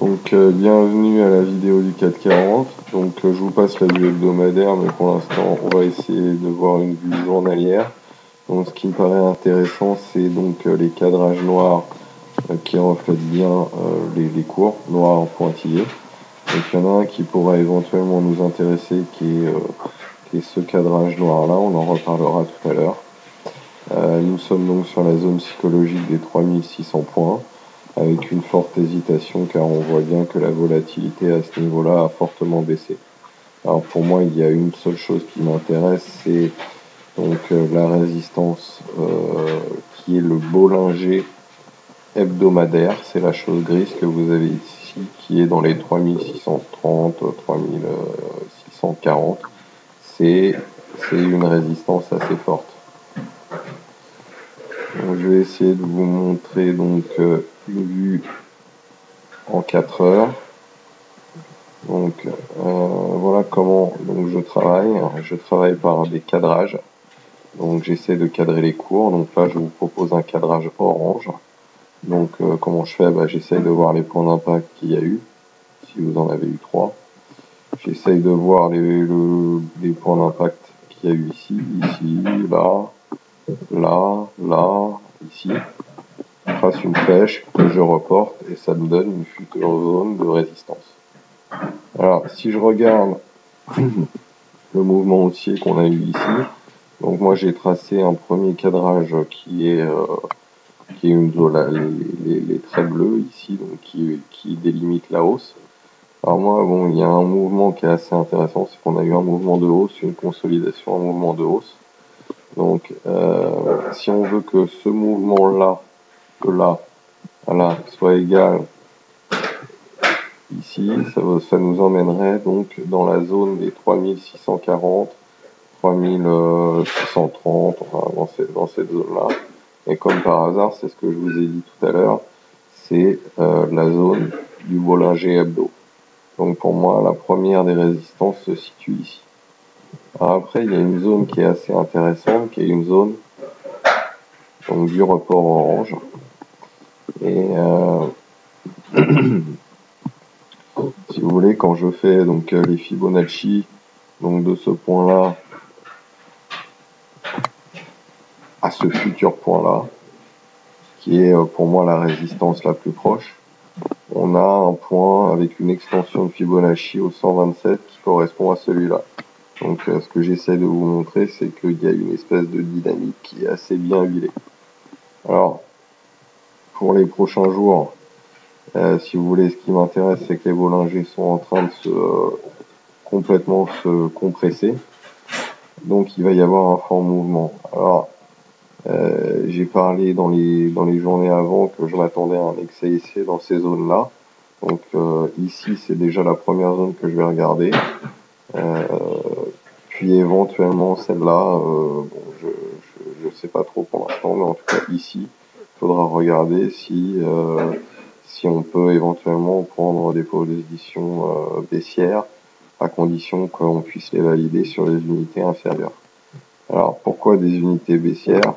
Donc bienvenue à la vidéo du 440. Donc je vous passe la vue hebdomadaire, mais pour l'instant on va essayer de voir une vue journalière. Donc ce qui me paraît intéressant, c'est donc les cadrages noirs qui reflètent bien les cours noirs pointillés. Donc il y en a un qui pourra éventuellement nous intéresser, qui est ce cadrage noir là, on en reparlera tout à l'heure. Nous sommes donc sur la zone psychologique des 3600 points, avec une forte hésitation car on voit bien que la volatilité à ce niveau-là a fortement baissé. Alors pour moi, il y a une seule chose qui m'intéresse, c'est donc la résistance qui est le Bollinger hebdomadaire, c'est la chose grise que vous avez ici, qui est dans les 3630, 3640. C'est une résistance assez forte. Donc, je vais essayer de vous montrer donc une vue en 4 heures. Donc voilà comment donc je travaille. Je travaille par des cadrages. Donc j'essaie de cadrer les cours. Donc là je vous propose un cadrage orange. Donc comment je fais? J'essaie de voir les points d'impact qu'il y a eu, si vous en avez eu 3. J'essaye de voir les points d'impact qu'il y a eu ici, là, ici. Je trace une flèche que je reporte et ça me donne une future zone de résistance. Alors si je regarde le mouvement haussier qu'on a eu ici, donc moi j'ai tracé un premier cadrage qui est une zone, les traits bleus ici, donc qui délimite la hausse. Alors moi, bon, il y a un mouvement qui est assez intéressant, c'est qu'on a eu un mouvement de hausse, une consolidation, un mouvement de hausse. Donc, si on veut que ce mouvement-là, là, soit égal ici, ça nous emmènerait donc dans la zone des 3640, 3630, enfin, dans cette zone-là. Et comme par hasard, c'est ce que je vous ai dit tout à l'heure, c'est la zone du Bollinger Hebdo. Donc pour moi, la première des résistances se situe ici. Alors après, il y a une zone qui est assez intéressante, qui est une zone donc, du report orange. Et si vous voulez, quand je fais donc les Fibonacci donc de ce point-là à ce futur point-là, qui est pour moi la résistance la plus proche, on a un point avec une extension de Fibonacci au 127 qui correspond à celui-là. Donc ce que j'essaie de vous montrer, c'est qu'il y a une espèce de dynamique qui est assez bien huilée. Alors, pour les prochains jours, si vous voulez, ce qui m'intéresse, c'est que les Bollinger sont en train de complètement se compresser. Donc il va y avoir un fort mouvement. Alors, j'ai parlé dans les journées avant que je m'attendais à un excès ici dans ces zones-là. Donc ici, c'est déjà la première zone que je vais regarder. Puis éventuellement celle-là, bon, je sais pas trop pour l'instant, mais en tout cas ici, il faudra regarder si on peut éventuellement prendre des positions baissières, à condition qu'on puisse les valider sur les unités inférieures. Alors pourquoi des unités baissières?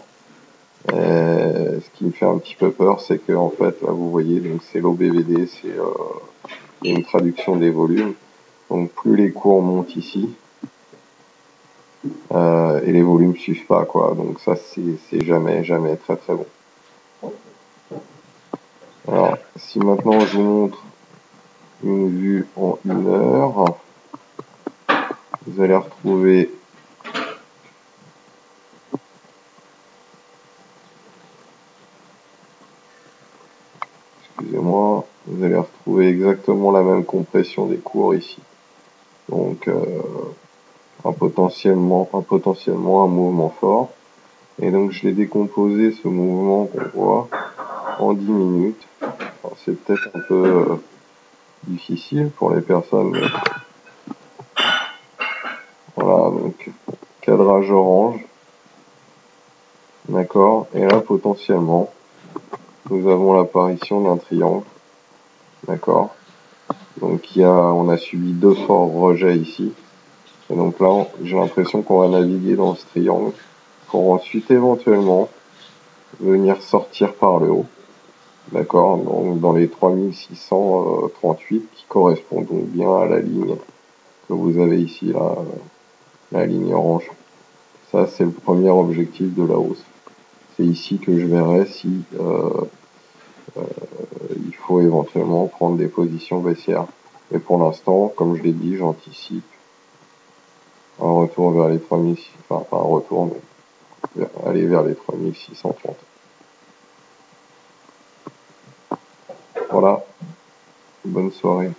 Ce qui me fait un petit peu peur, c'est que en fait, là vous voyez, donc c'est l'OBVD, c'est une traduction des volumes. Donc plus les cours montent ici, et les volumes suivent pas, quoi. Donc ça, c'est jamais très très bon. Alors, si maintenant je vous montre une vue en 1 heure, vous allez retrouver excusez-moi, vous allez retrouver exactement la même compression des cours ici. Donc potentiellement un mouvement fort. Et donc je l'ai décomposé, ce mouvement qu'on voit, en 10 minutes. C'est peut-être un peu difficile pour les personnes. Voilà, donc cadrage orange. D'accord. Et là, potentiellement, nous avons l'apparition d'un triangle. D'accord. Donc on a subi 2 forts rejets ici. Et donc là, j'ai l'impression qu'on va naviguer dans ce triangle pour ensuite éventuellement venir sortir par le haut. D'accord, donc dans les 3638 qui correspond donc bien à la ligne que vous avez ici, là, la ligne orange. Ça, c'est le premier objectif de la hausse. C'est ici que je verrai si il faut éventuellement prendre des positions baissières. Mais pour l'instant, comme je l'ai dit, j'anticipe un retour vers les 3600, enfin pas un retour, mais aller vers les 3630. Voilà, bonne soirée.